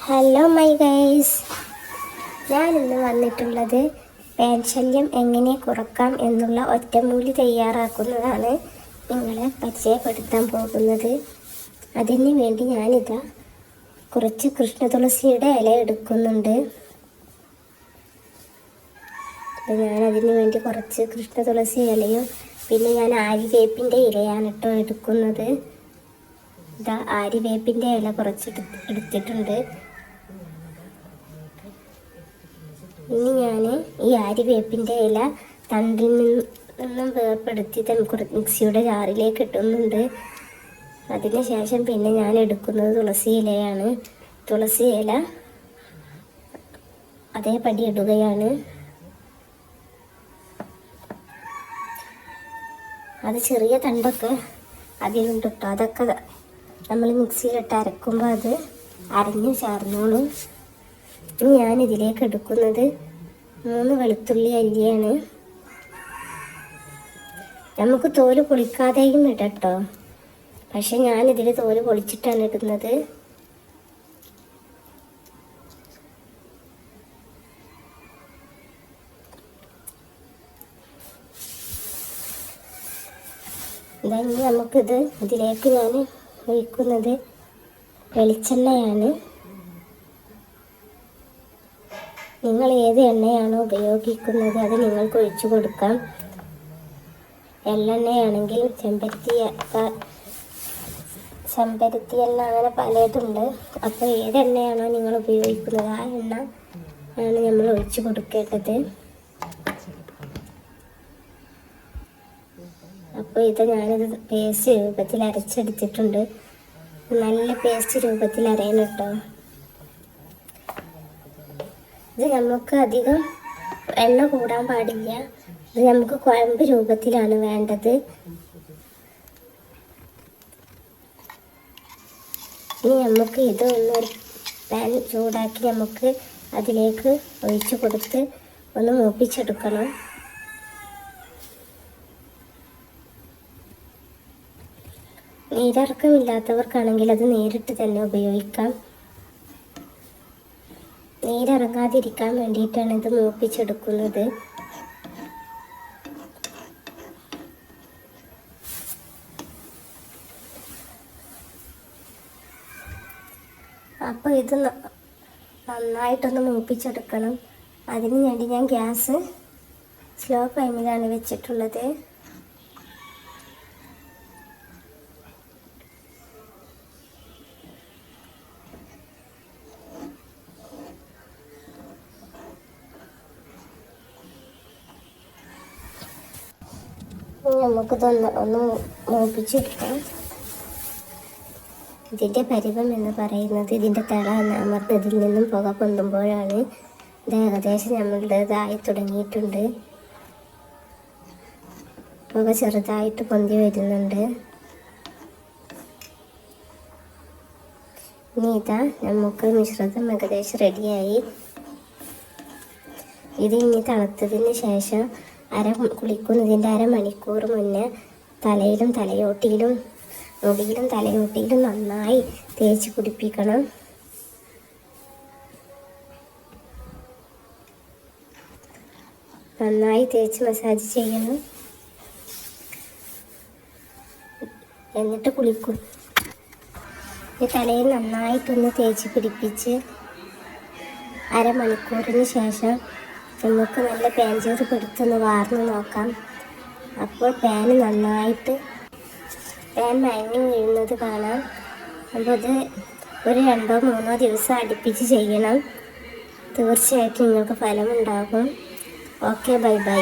Hello my guys, ഞാനിന്ന് വന്നിട്ടുള്ളത് pan ശല്യം എങ്ങനെ കുറക്കാം എന്നുള്ള ഒറ്റമൂലി തയ്യാറാക്കുന്നതാണ് നിങ്ങളെ പരിചയപ്പെടുത്താൻ പോകുന്നത്. അതിന് വേണ്ടി ഞാനിതാ കുറച്ച് കൃഷ്ണതുളസിയുടെ ഇല എടുക്കുന്നുണ്ട്. ഞാനതിന് വേണ്ടി കുറച്ച് കൃഷ്ണതുളസി ഇലയും പിന്നെ ഞാൻ ആര്യവേപ്പിൻ്റെ ഇലയാണ് എടുക്കുന്നത്. ഇതാ ആര്യവേപ്പിൻ്റെ ഇല കുറച്ച് എടുത്തിട്ടുണ്ട്. ഇനി ഞാൻ ഈ ആര്യവേപ്പിൻ്റെ ഇല തണ്ടിൽ നിന്നും വേർപ്പെടുത്തി മിക്സിയുടെ ജാറിലേക്ക് ഇടുന്നുണ്ട്. അതിന് ശേഷം പിന്നെ ഞാൻ എടുക്കുന്നത് തുളസി ഇലയാണ്. തുളസി ഇല അതേപടി ഇടുകയാണ്. അത് ചെറിയ തണ്ടൊക്കെ അതിലുണ്ട് കേട്ടോ. അതൊക്കെ നമ്മൾ മിക്സിയിലിട്ട് അരക്കുമ്പോൾ അത് അരഞ്ഞു ചേർന്നോളും. ഇനി ഞാനിതിലേക്ക് എടുക്കുന്നത് 3 വെളുത്തുള്ളി അല്ലിയാണ്. നമുക്ക് തോല് പൊളിക്കാതെയും ഇടട്ടോ, പക്ഷെ ഞാനിതിൽ തോല് പൊളിച്ചിട്ടാണ് ഇടുന്നത്. ഇനി നമുക്കിത് ഇതിലേക്ക് ഞാൻ ഒഴിക്കുന്നത് വെളിച്ചെണ്ണയാണ്. നിങ്ങൾ ഏത് എണ്ണയാണോ ഉപയോഗിക്കുന്നത് അത് നിങ്ങൾക്ക് ഒഴിച്ചു കൊടുക്കാം. എള്ളെണ്ണയാണെങ്കിൽ ചെമ്പരത്തി എണ്ണ അങ്ങനെ പലതുണ്ട്. അപ്പോൾ ഏത് എണ്ണയാണോ നിങ്ങൾ ഉപയോഗിക്കുന്നത് ആ എണ്ണ ആണ് നമ്മൾ ഒഴിച്ചു കൊടുക്കേണ്ടത്. അപ്പോൾ ഇത് ഞാനിത് പേസ്റ്റ് രൂപത്തിൽ അരച്ചെടുത്തിട്ടുണ്ട്. നല്ല പേസ്റ്റ് രൂപത്തിൽ അരയണം കേട്ടോ. ഇത് നമുക്ക് അധികം എണ്ണ കൂടാൻ പാടില്ല. ഇത് നമുക്ക് കുഴമ്പ് രൂപത്തിലാണ് വേണ്ടത്. ഇനി നമുക്ക് ഇതൊന്നൊരു പാൻ ചൂടാക്കി നമുക്ക് അതിലേക്ക് ഒഴിച്ച് കൊടുത്ത് ഒന്ന് മൂപ്പിച്ചെടുക്കണം. നീരിറക്കമില്ലാത്തവർക്കാണെങ്കിൽ അത് നേരിട്ട് തന്നെ ഉപയോഗിക്കാം. നീരിറങ്ങാതിരിക്കാൻ വേണ്ടിയിട്ടാണ് ഇത് മൂപ്പിച്ചെടുക്കുന്നത്. അപ്പോൾ ഇത് നന്നായിട്ടൊന്ന് മൂപ്പിച്ചെടുക്കണം. അതിന് വേണ്ടി ഞാൻ ഗ്യാസ് സ്ലോ ഫ്ലെയിമിലാണ് വെച്ചിട്ടുള്ളത്. നമുക്കിതൊന്ന് മൂപ്പിച്ചെടുക്കാം. ഇതിൻ്റെ പരുവം എന്ന് പറയുന്നത് ഇതിൻ്റെ തള അമർന്നതിൽ നിന്നും പുക പൊന്തുമ്പോഴാണ്. ഇത് ഏകദേശം നമ്മളുടേതായി തുടങ്ങിയിട്ടുണ്ട്. പുക ചെറുതായിട്ട് പൊന്തി വരുന്നുണ്ട്. ഇനി ഇതാ നമുക്ക് മിശ്രിതം ഏകദേശം റെഡിയായി. ഇത് ഇനി തണുത്തതിന് ശേഷം കുളിക്കുന്നതിൻ്റെ അരമണിക്കൂർ മുന്നേ തലയിലും തലയോട്ടിയിലും മുടിയിലും തലയോട്ടിയിലും നന്നായി തേച്ച് പിടിപ്പിക്കണം. നന്നായി തേച്ച് മസാജ് ചെയ്യണം. എന്നിട്ട് കുളിക്കും. ഈ തലയിൽ നന്നായിട്ടൊന്ന് തേച്ച് പിടിപ്പിച്ച് അരമണിക്കൂറിന് ശേഷം നമുക്ക് നല്ല പാൻ ചേർത്ത് പിടിച്ചൊന്ന് വാർന്ന് നോക്കാം. അപ്പോൾ പാൻ നന്നായിട്ട് മയങ്ങി വീഴുന്നത് കാണാം. അപ്പോൾ അത് ഒരു 2-3 ദിവസം അടുപ്പിച്ച് ചെയ്യണം. തീർച്ചയായിട്ടും നിങ്ങൾക്ക് ഫലമുണ്ടാകും. Okay, bye bye.